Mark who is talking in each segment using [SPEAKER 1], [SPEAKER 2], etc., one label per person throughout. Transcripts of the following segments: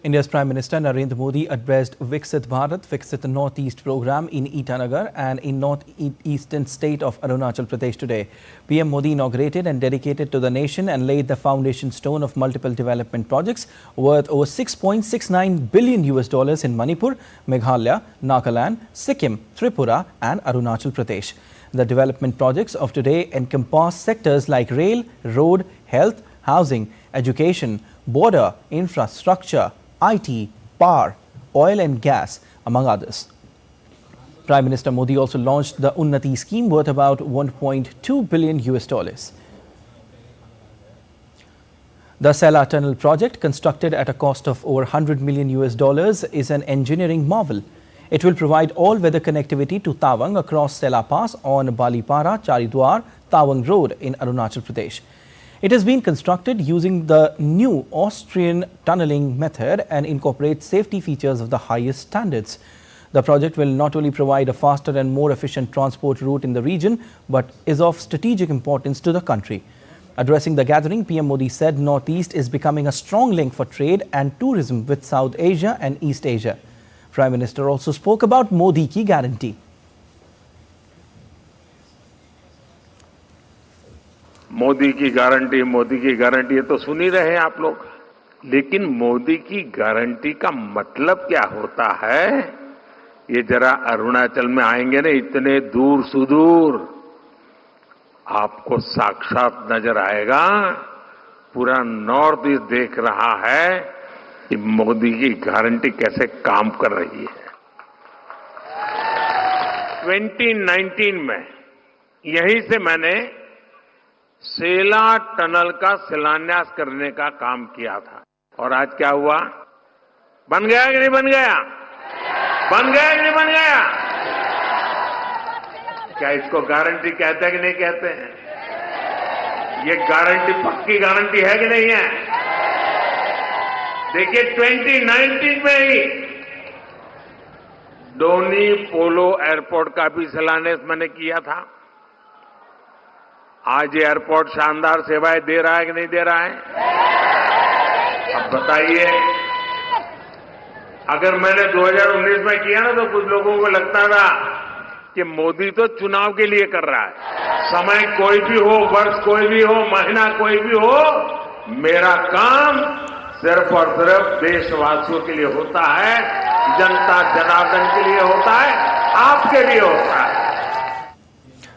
[SPEAKER 1] India's Prime Minister Narendra Modi addressed Viksit Bharat, Viksit Northeast program in Itanagar and in northeastern state of Arunachal Pradesh today. PM Modi inaugurated and dedicated to the nation and laid the foundation stone of multiple development projects worth over $6.69 billion in Manipur, Meghalaya, Nagaland, Sikkim, Tripura and Arunachal Pradesh. The development projects of today encompass sectors like rail, road, health, housing, education, border, infrastructure, IT, power, oil and gas, among others. Prime Minister Modi also launched the Unnati scheme worth about $1.2 billion. The Sela Tunnel project, constructed at a cost of over $100 million, is an engineering marvel. It will provide all-weather connectivity to Tawang across Sela Pass on Balipara, Charidwar, Tawang Road in Arunachal Pradesh. It has been constructed using the new Austrian tunneling method and incorporates safety features of the highest standards. The project will not only provide a faster and more efficient transport route in the region, but is of strategic importance to the country. Addressing the gathering, PM Modi said Northeast is becoming a strong link for trade and tourism with South Asia and East Asia. Prime Minister also spoke about Modi Ki Guarantee.
[SPEAKER 2] Modi की guarantee, ये तो सुन ही रहे हैं आप लोग। लेकिन मोदी की guarantee का मतलब क्या होता है, ये जरा अरुणाचल में आएंगे ना, इतने दूर सुदूर आपको साक्षात नजर आएगा। पूरा नॉर्थ ईस्ट देख रहा है कि मोदी की गारंटी कैसे काम कर रही है। 2019 में यहीं से मैंने सेला टनल का शिलान्यास करने का काम किया था और आज क्या हुआ, बन गया कि नहीं बन गया, बन गया कि नहीं बन गया। क्या इसको गारंटी कहते हैं कि नहीं कहते हैं? ये गारंटी पक्की गारंटी है कि नहीं है? देखिए 2019 में ही डोनी पोलो एयरपोर्ट का भी शिलान्यास मैंने किया था। आज ये एयरपोर्ट शानदार सेवाएं दे रहा है कि नहीं दे रहा है? अब बताइए, अगर मैंने 2019 में किया ना तो कुछ लोगों को लगता था कि मोदी तो चुनाव के लिए कर रहा है। समय कोई भी हो, वर्ष कोई भी हो, महीना कोई भी हो, मेरा काम सिर्फ और सिर्फ देशवासियों के लिए होता है, जनता जनार्दन के लिए होता है, आपके लिए होता है।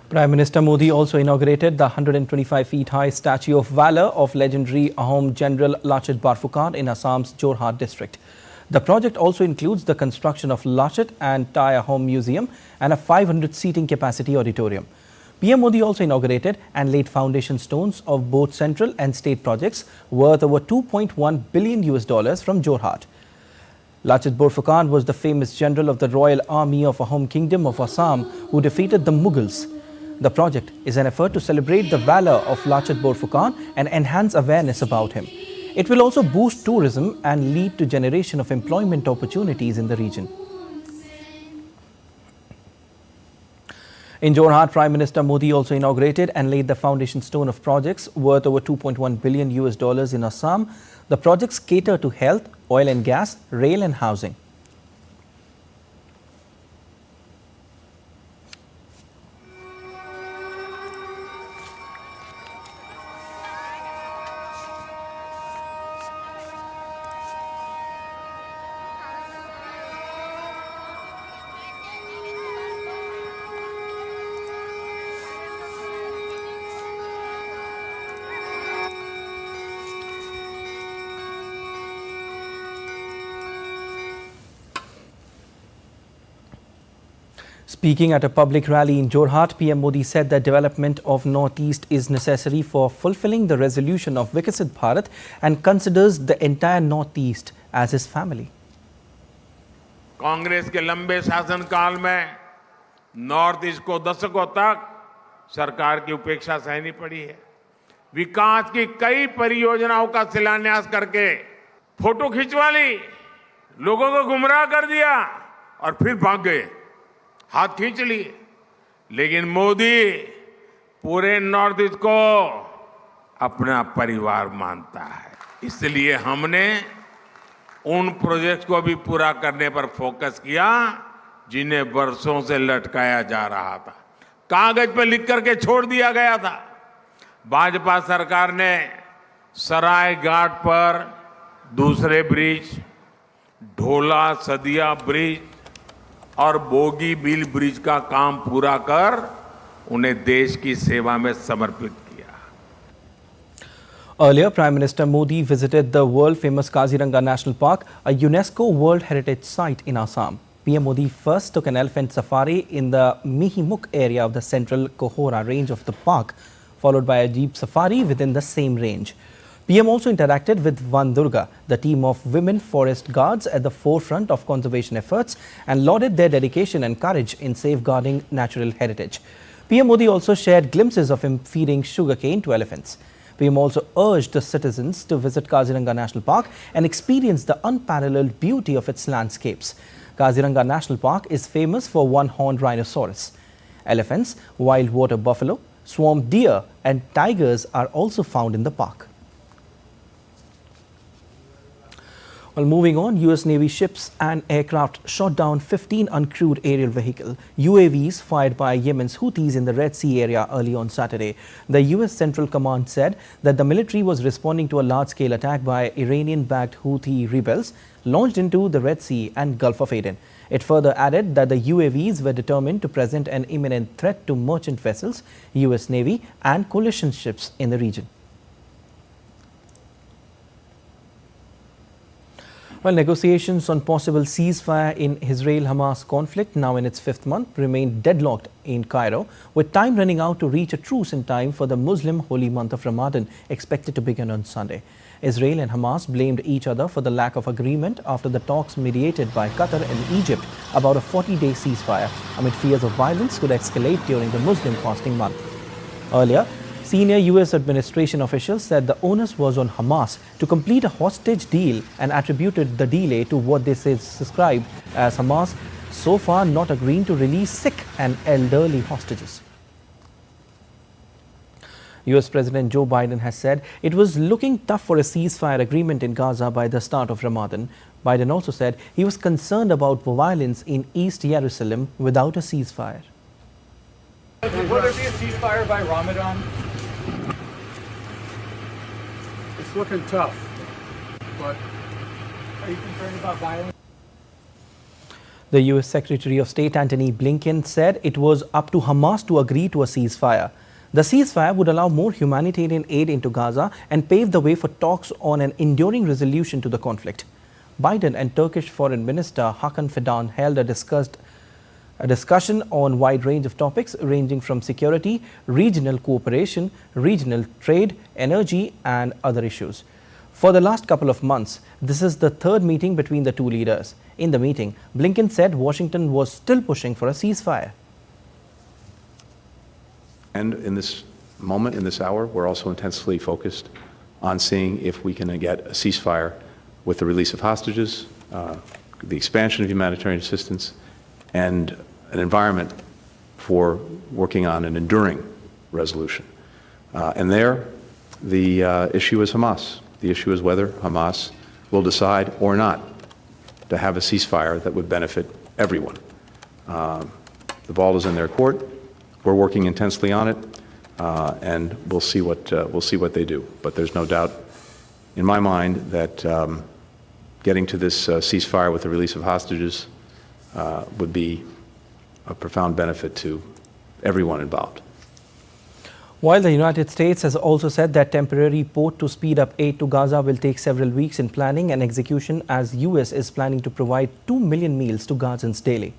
[SPEAKER 1] Prime Minister Modi also inaugurated the 125 feet high statue of valor of legendary Ahom General Lachit Barphukan in Assam's Jorhat district. The project also includes the construction of Lachit and Tai Ahom Museum and a 500 seating capacity auditorium. PM Modi also inaugurated and laid foundation stones of both central and state projects worth over $2.1 billion from Jorhat. Lachit Borphukan was the famous general of the Royal Army of Ahom Kingdom of Assam who defeated the Mughals. The project is an effort to celebrate the valor of Lachit Borphukan and enhance awareness about him. It will also boost tourism and lead to generation of employment opportunities in the region. In Jorhat, Prime Minister Modi also inaugurated and laid the foundation stone of projects worth over $2.1 billion in Assam. The projects cater to health, oil and gas, rail and housing. Speaking at a public rally in Jorhat, PM Modi said that development of Northeast is necessary for fulfilling the resolution of Viksit Bharat and considers the entire Northeast as his family.
[SPEAKER 2] Congress के लंबे शासनकाल में north east को दशकों तक सरकार की उपेक्षा सहनी पड़ी है। विकास की कई परियोजनाओं का शिलान्यास करके फोटो खिंचवा ली, लोगों को गुमराह कर दिया और फिर भाग गए, हाथ खींच लिए। लेकिन मोदी पूरे नॉर्थ ईस्ट को अपना परिवार मानता है, इसलिए हमने उन प्रोजेक्ट्स को भी पूरा करने पर फोकस किया जिन्हें वर्षों से लटकाया जा रहा था, कागज पर लिख करके छोड़ दिया गया था। भाजपा सरकार ने सराय घाट पर दूसरे ब्रिज, ढोला सदिया ब्रिज और बोगी बिल ब्रिज का काम पूरा कर उन्हें देश की सेवा में समर्पित किया।
[SPEAKER 1] Earlier, Prime Minister Modi visited the world-famous Kaziranga National Park, a UNESCO World Heritage Site in Assam. PM Modi first took an elephant safari in the Mihimuk area of the central Kohora range of the park, followed by a jeep safari within the same range. PM also interacted with Van Durga, the team of women forest guards at the forefront of conservation efforts, and lauded their dedication and courage in safeguarding natural heritage. PM Modi also shared glimpses of him feeding sugarcane to elephants. PM also urged the citizens to visit Kaziranga National Park and experience the unparalleled beauty of its landscapes. Kaziranga National Park is famous for one-horned rhinoceros. Elephants, wild water buffalo, swamp deer and tigers are also found in the park. Well, moving on, US Navy ships and aircraft shot down 15 uncrewed aerial vehicle UAVs fired by Yemen's Houthis in the Red Sea area early on Saturday. The US Central Command said that the military was responding to a large-scale attack by Iranian-backed Houthi rebels launched into the Red Sea and Gulf of Aden. It further added that the UAVs were determined to present an imminent threat to merchant vessels, US Navy and coalition ships in the region. Well, negotiations on possible ceasefire in Israel-Hamas conflict, now in its 5th month, remain deadlocked in Cairo, with time running out to reach a truce in time for the Muslim holy month of Ramadan, expected to begin on Sunday. Israel and Hamas blamed each other for the lack of agreement after the talks mediated by Qatar and Egypt about a 40-day ceasefire, amid fears of violence could escalate during the Muslim fasting month. Earlier, senior US administration officials said the onus was on Hamas to complete a hostage deal and attributed the delay to what they say described as Hamas so far not agreeing to release sick and elderly hostages. US President Joe Biden has said it was looking tough for a ceasefire agreement in Gaza by the start of Ramadan. Biden also said he was concerned about violence in East Jerusalem without a ceasefire.
[SPEAKER 3] Will there be a ceasefire by Ramadan?
[SPEAKER 4] It's looking tough, but
[SPEAKER 3] Are you concerned about violence?
[SPEAKER 1] The US Secretary of State Antony Blinken said it was up to Hamas to agree to a ceasefire. The ceasefire would allow more humanitarian aid into Gaza and pave the way for talks on an enduring resolution to the conflict. Biden and Turkish Foreign Minister Hakan Fidan held a discussion on a wide range of topics ranging from security, regional cooperation, regional trade, energy and other issues. For the last couple of months, this is the third meeting between the two leaders. In the meeting, Blinken said Washington was still pushing for a ceasefire.
[SPEAKER 5] And in this moment, in this hour, we're also intensely focused on seeing if we can get a ceasefire with the release of hostages, the expansion of humanitarian assistance, and an environment for working on an enduring resolution. And there, the issue is Hamas. The issue is whether Hamas will decide or not to have a ceasefire that would benefit everyone. The ball is in their court. We're working intensely on it, and we'll see what they do. But there's no doubt in my mind that getting to this ceasefire with the release of hostages would be a profound benefit to everyone involved.
[SPEAKER 1] While the United States has also said that temporary port to speed up aid to Gaza will take several weeks in planning and execution, as US is planning to provide 2 million meals to Gazans daily.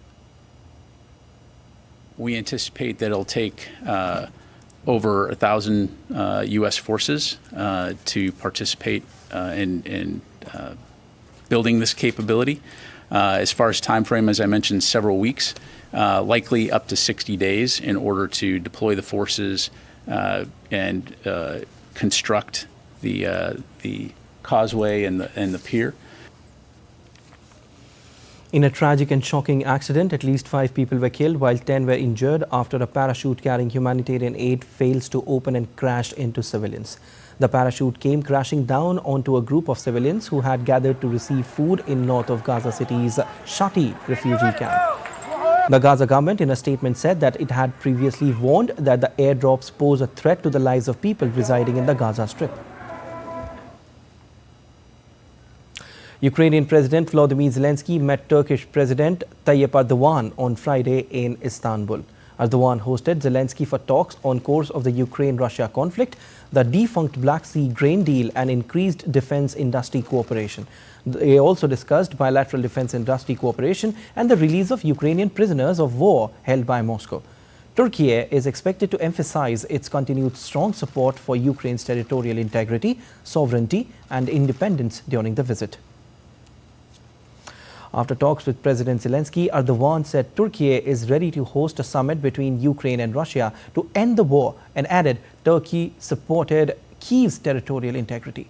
[SPEAKER 6] We anticipate that it'll take over 1,000 U.S. forces to participate in building this capability. As far as time frame, as I mentioned, several weeks, likely up to 60 days in order to deploy the forces and construct the causeway and the pier.
[SPEAKER 1] In a tragic and shocking accident, at least 5 people were killed while 10 were injured after a parachute carrying humanitarian aid fails to open and crashed into civilians. The parachute came crashing down onto a group of civilians who had gathered to receive food in north of Gaza City's Shati refugee camp. The Gaza government in a statement said that it had previously warned that the airdrops pose a threat to the lives of people residing in the Gaza Strip. Ukrainian President Volodymyr Zelensky met Turkish President Tayyip Erdogan on Friday in Istanbul. Erdogan hosted Zelensky for talks on course of the Ukraine-Russia conflict, the defunct Black Sea grain deal and increased defense industry cooperation. They also discussed bilateral defense industry cooperation and the release of Ukrainian prisoners of war held by Moscow. Turkey is expected to emphasize its continued strong support for Ukraine's territorial integrity, sovereignty and independence during the visit. After talks with President Zelensky, Erdogan said Turkey is ready to host a summit between Ukraine and Russia to end the war and added Turkey supported Kyiv's territorial integrity.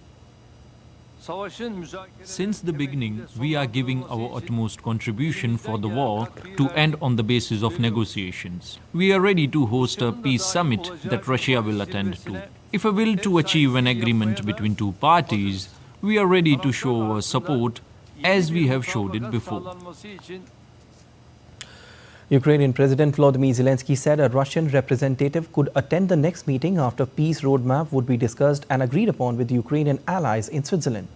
[SPEAKER 7] Since the beginning, we are giving our utmost contribution for the war to end on the basis of negotiations. We are ready to host a peace summit that Russia will attend to. If a will to achieve an agreement between two parties, we are ready to show our support as we have showed it before.
[SPEAKER 1] Ukrainian President Volodymyr Zelensky said a Russian representative could attend the next meeting after peace roadmap would be discussed and agreed upon with Ukrainian allies in Switzerland.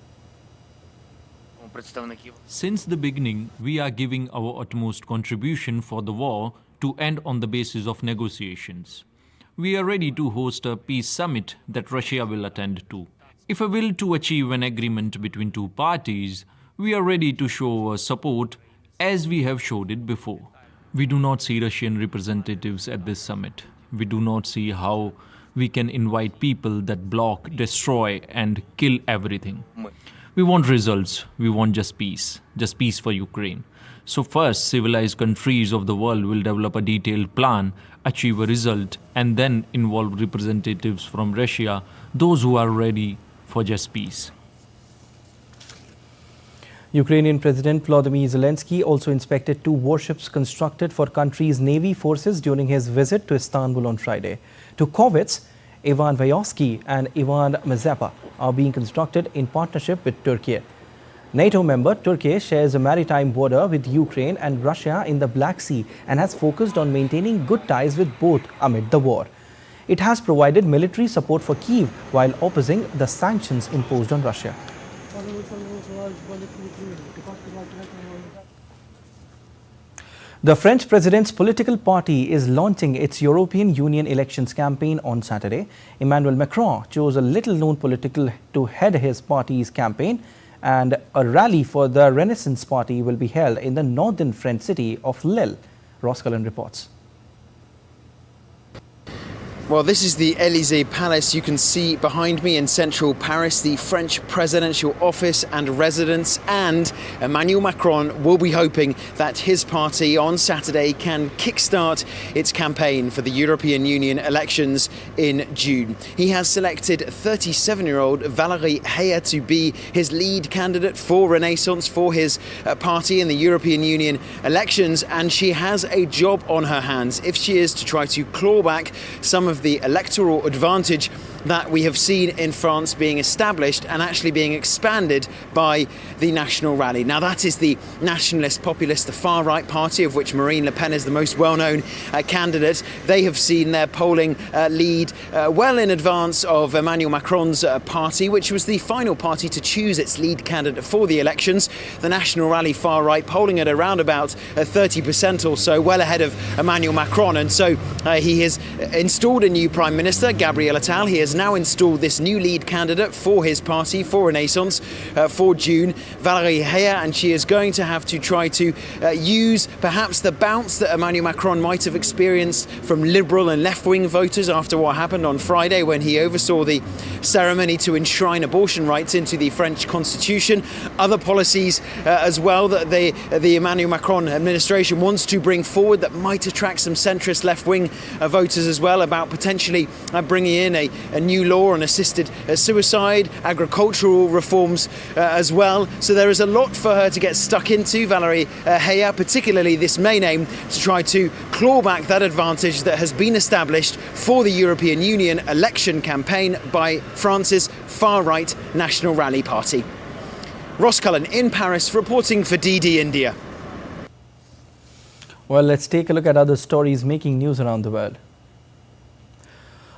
[SPEAKER 7] Since the beginning, we are giving our utmost contribution for the war to end on the basis of negotiations. We are ready to host a peace summit that Russia will attend to. If a will to achieve an agreement between two parties, we are ready to show our support as we have showed it before. We do not see Russian representatives at this summit. We do not see how we can invite people that block, destroy and kill everything. We want results. We want just peace for Ukraine. So first, civilized countries of the world will develop a detailed plan, achieve a result, and then involve representatives from Russia, those who are ready for just peace.
[SPEAKER 1] Ukrainian President Volodymyr Zelensky also inspected two warships constructed for country's Navy forces during his visit to Istanbul on Friday. Two corvettes, Ivan Vyovsky and Ivan Mazepa, are being constructed in partnership with Turkey. NATO member Turkey shares a maritime border with Ukraine and Russia in the Black Sea and has focused on maintaining good ties with both amid the war. It has provided military support for Kyiv while opposing the sanctions imposed on Russia. The French president's political party is launching its European Union elections campaign on Saturday. Emmanuel Macron chose a little-known political to head his party's campaign, and a rally for the Renaissance Party will be held in the northern French city of Lille. Ross Cullen reports.
[SPEAKER 8] Well, this is the Élysée Palace. You can see behind me in central Paris the French presidential office and residence, and Emmanuel Macron will be hoping that his party on Saturday can kickstart its campaign for the European Union elections in June. He has selected 37-year-old Valérie Hayer to be his lead candidate for Renaissance for his party in the European Union elections, and she has a job on her hands if she is to try to claw back some of the electoral advantage that we have seen in France being established and actually being expanded by the National Rally. Now, that is the nationalist populist, the far-right party, of which Marine Le Pen is the most well-known candidate. They have seen their polling lead well in advance of Emmanuel Macron's party, which was the final party to choose its lead candidate for the elections. The National Rally far-right polling at around about 30% or so, well ahead of Emmanuel Macron. And so he has installed a new Prime Minister, Gabriel Attal. He has now installed this new lead candidate for his party, for Renaissance, for June, Valérie Hayer, and she is going to have to try to use perhaps the bounce that Emmanuel Macron might have experienced from liberal and left-wing voters after what happened on Friday when he oversaw the ceremony to enshrine abortion rights into the French constitution. Other policies as well that the Emmanuel Macron administration wants to bring forward that might attract some centrist left-wing voters as well, about potentially bringing in a new law on assisted suicide, agricultural reforms as well. So there is a lot for her to get stuck into, Valerie Heyer, particularly this main aim to try to claw back that advantage that has been established for the European Union election campaign by France's far-right National Rally Party. Ross Cullen in Paris reporting for DD India.
[SPEAKER 1] Well, let's take a look at other stories making news around the world.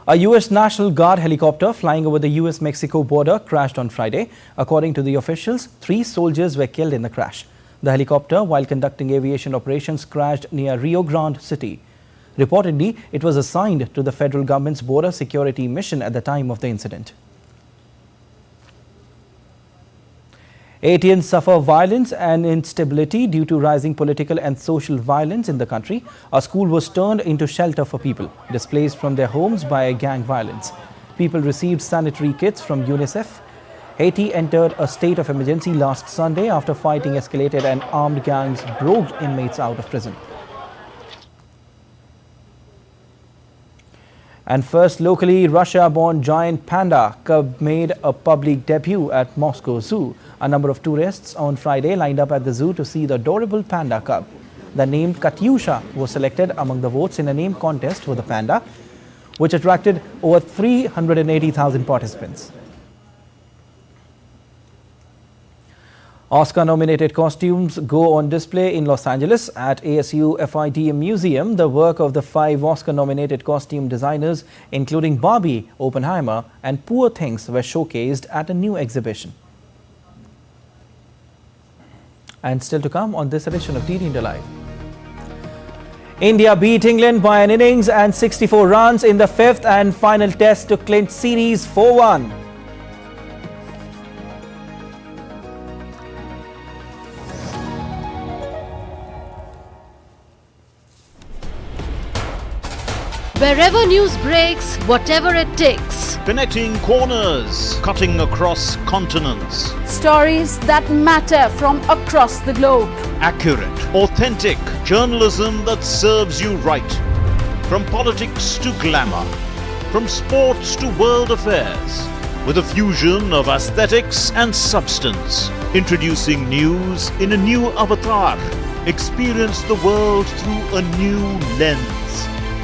[SPEAKER 1] A U.S. National Guard helicopter flying over the U.S.-Mexico border crashed on Friday. According to the officials, 3 soldiers were killed in the crash. The helicopter, while conducting aviation operations, crashed near Rio Grande City. Reportedly, it was assigned to the federal government's border security mission at the time of the incident. Haitians suffer violence and instability due to rising political and social violence in the country. A school was turned into shelter for people displaced from their homes by gang violence. People received sanitary kits from UNICEF. Haiti entered a state of emergency last Sunday after fighting escalated and armed gangs broke inmates out of prison. And first, locally, Russia-born giant panda cub made a public debut at Moscow Zoo. A number of tourists on Friday lined up at the zoo to see the adorable panda cub. The name Katyusha was selected among the votes in a name contest for the panda, which attracted over 380,000 participants. Oscar-nominated costumes go on display in Los Angeles at ASU FIDM Museum. The work of the 5 Oscar-nominated costume designers, including Barbie, Oppenheimer and Poor Things, were showcased at a new exhibition. And still to come on this edition of DD India Live. India beat England by an innings and 64 runs in the 5th and final test to clinch series 4-1.
[SPEAKER 9] Wherever news breaks, whatever it takes.
[SPEAKER 10] Connecting corners, cutting across continents.
[SPEAKER 9] Stories that matter from across the globe.
[SPEAKER 10] Accurate, authentic journalism that serves you right. From politics to glamour, from sports to world affairs, with a fusion of aesthetics and substance. Introducing news in a new avatar. Experience the world through a new lens.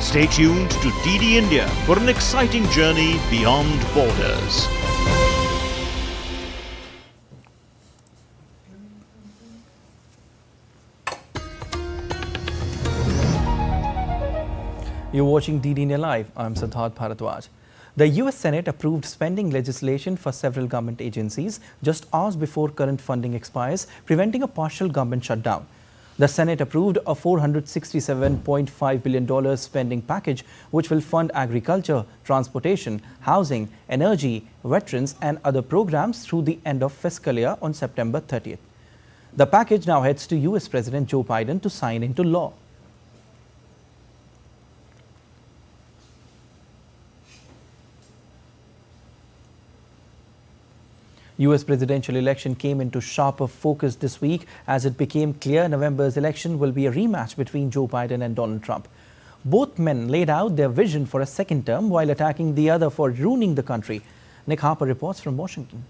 [SPEAKER 10] Stay tuned to DD India for an exciting journey beyond borders.
[SPEAKER 1] You're watching DD India Live. I'm Satwik Bharati. The US Senate approved spending legislation for several government agencies just hours before current funding expires, preventing a partial government shutdown. The Senate approved a $467.5 billion spending package, which will fund agriculture, transportation, housing, energy, veterans and other programs through the end of fiscal year on September 30th. The package now heads to US President Joe Biden to sign into law. US presidential election came into sharper focus this week as it became clear November's election will be a rematch between Joe Biden and Donald Trump. Both men laid out their vision for a second term while attacking the other for ruining the country. Nick Harper reports from Washington.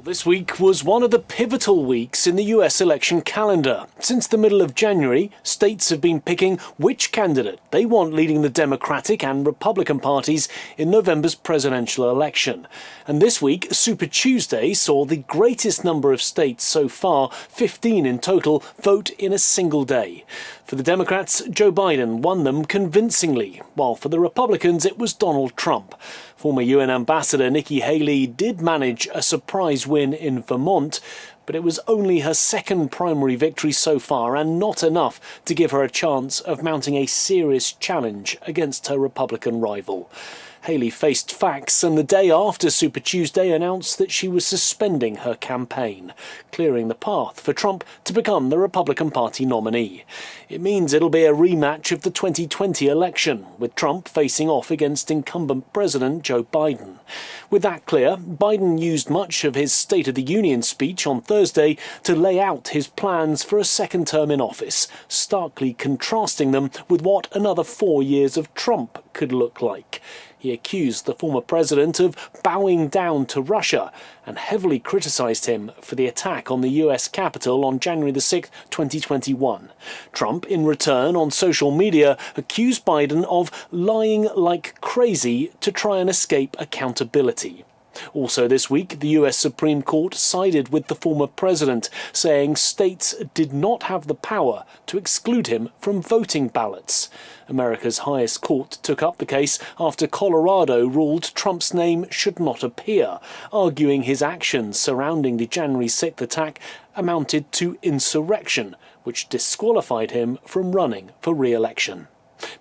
[SPEAKER 11] This week was one of the pivotal weeks in the US election calendar. Since the middle of January, states have been picking which candidate they want leading the Democratic and Republican parties in November's presidential election. And this week, Super Tuesday saw the greatest number of states so far, 15 in total, vote in a single day. For the Democrats, Joe Biden won them convincingly, while for the Republicans it was Donald Trump. Former UN Ambassador Nikki Haley did manage a surprise win in Vermont, but it was only her second primary victory so far and not enough to give her a chance of mounting a serious challenge against her Republican rival. Haley faced facts and the day after Super Tuesday announced that she was suspending her campaign, clearing the path for Trump to become the Republican Party nominee. It means it'll be a rematch of the 2020 election, with Trump facing off against incumbent President Joe Biden. With that clear, Biden used much of his State of the Union speech on Thursday to lay out his plans for a second term in office, starkly contrasting them with what another 4 years of Trump could look like. He accused the former president of bowing down to Russia and heavily criticised him for the attack on the US Capitol on January the 6th, 2021. Trump, in return, on social media, accused Biden of lying like crazy to try and escape accountability. Also this week, the US Supreme Court sided with the former president, saying states did not have the power to exclude him from voting ballots. America's highest court took up the case after Colorado ruled Trump's name should not appear, arguing his actions surrounding the January 6th attack amounted to insurrection, which disqualified him from running for re-election.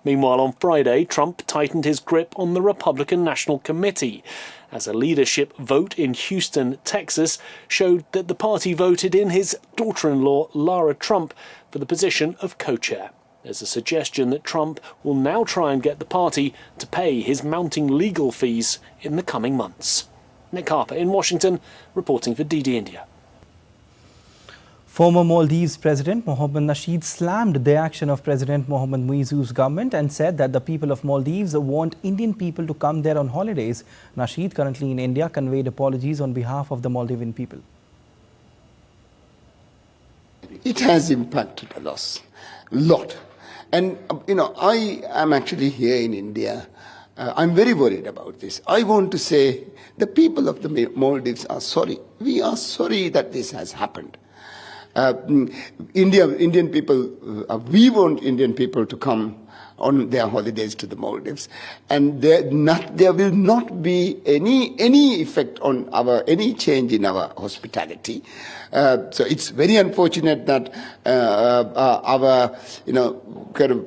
[SPEAKER 11] Meanwhile, on Friday, Trump tightened his grip on the Republican National Committee, as a leadership vote in Houston, Texas, showed that the party voted in his daughter-in-law, Lara Trump, for the position of co-chair. There's a suggestion that Trump will now try and get the party to pay his mounting legal fees in the coming months. Nick Harper in Washington, reporting for DD India.
[SPEAKER 1] Former Maldives President Mohammed Nasheed slammed the action of President Mohamed Muizzu's government and said that the people of Maldives want Indian people to come there on holidays. Nasheed, currently in India, conveyed apologies on behalf of the Maldivian people.
[SPEAKER 12] It has impacted a lot. And, I am actually here in India. I'm very worried about this. I want to say the people of the Maldives are sorry. We are sorry that this has happened. Indian people, we want Indian people to come on their holidays to the Maldives, and there will not be any effect on any change in our hospitality. So it's very unfortunate that our kind of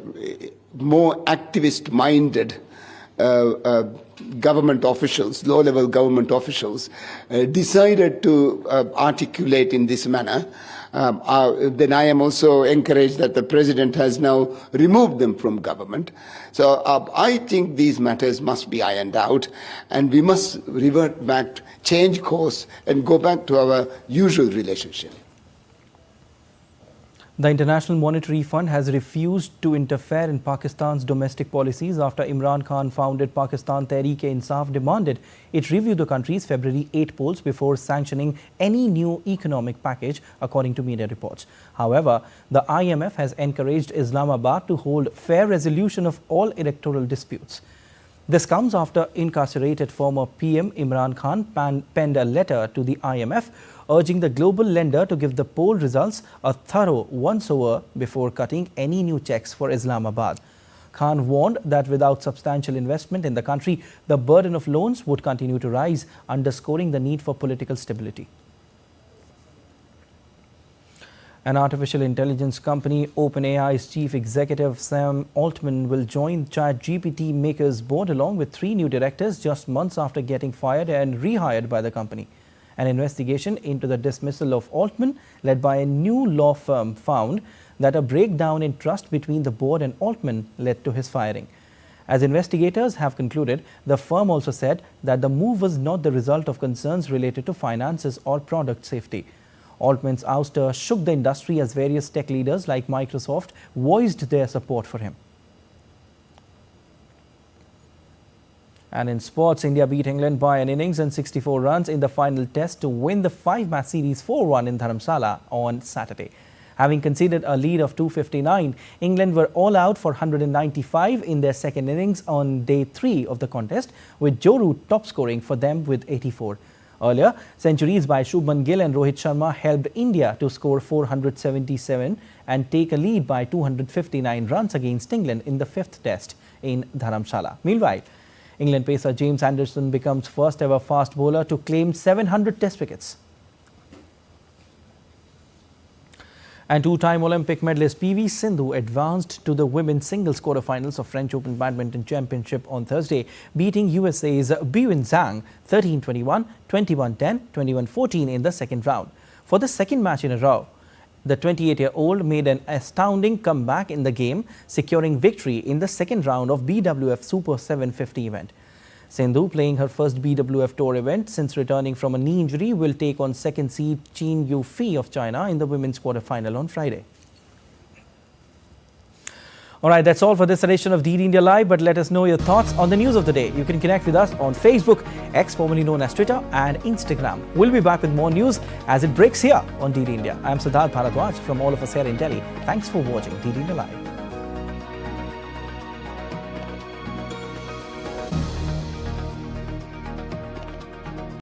[SPEAKER 12] more activist-minded government officials, low-level government officials, decided to articulate in this manner. Then I am also encouraged that the president has now removed them from government. So I think these matters must be ironed out, and we must revert back, change course, and go back to our usual relationship.
[SPEAKER 1] The International Monetary Fund has refused to interfere in Pakistan's domestic policies after Imran Khan-founded Pakistan Tehreek-e-Insaf demanded it review the country's February 8 polls before sanctioning any new economic package, according to media reports. However, the IMF has encouraged Islamabad to hold fair resolution of all electoral disputes. This comes after incarcerated former PM Imran Khan penned a letter to the IMF urging the global lender to give the poll results a thorough once-over before cutting any new checks for Islamabad. Khan warned that without substantial investment in the country, the burden of loans would continue to rise, underscoring the need for political stability. An artificial intelligence company, OpenAI's chief executive Sam Altman will join ChatGPT makers board along with 3 new directors just months after getting fired and rehired by the company. An investigation into the dismissal of Altman, led by a new law firm, found that a breakdown in trust between the board and Altman led to his firing. As investigators have concluded, the firm also said that the move was not the result of concerns related to finances or product safety. Altman's ouster shook the industry as various tech leaders like Microsoft voiced their support for him. And in sports, India beat England by an innings and 64 runs in the final test to win the 5-match series 4-1 in Dharamshala on Saturday. Having conceded a lead of 259, England were all out for 195 in their second innings on day 3 of the contest, with Joe Root top scoring for them with 84. Earlier, centuries by Shubman Gill and Rohit Sharma helped India to score 477 and take a lead by 259 runs against England in the 5th test in Dharamshala. Meanwhile, England pacer James Anderson becomes first ever fast bowler to claim 700 test wickets. And two-time Olympic medalist PV Sindhu advanced to the women's singles quarterfinals of French Open Badminton Championship on Thursday, beating USA's Biyun Zhang 13-21, 21-10, 21-14 in the second round. For the second match in a row, the 28-year-old made an astounding comeback in the game, securing victory in the second round of BWF Super 750 event. Sindhu, playing her first BWF Tour event since returning from a knee injury, will take on second seed Qin Yufei of China in the women's quarterfinal on Friday. All right, that's all for this edition of DD India Live, but let us know your thoughts on the news of the day. You can connect with us on Facebook, X formerly known as Twitter, and Instagram. We'll be back with more news as it breaks here on DD India. I'm Siddharth Bharadwaj from all of us here in Delhi. Thanks for watching DD India Live.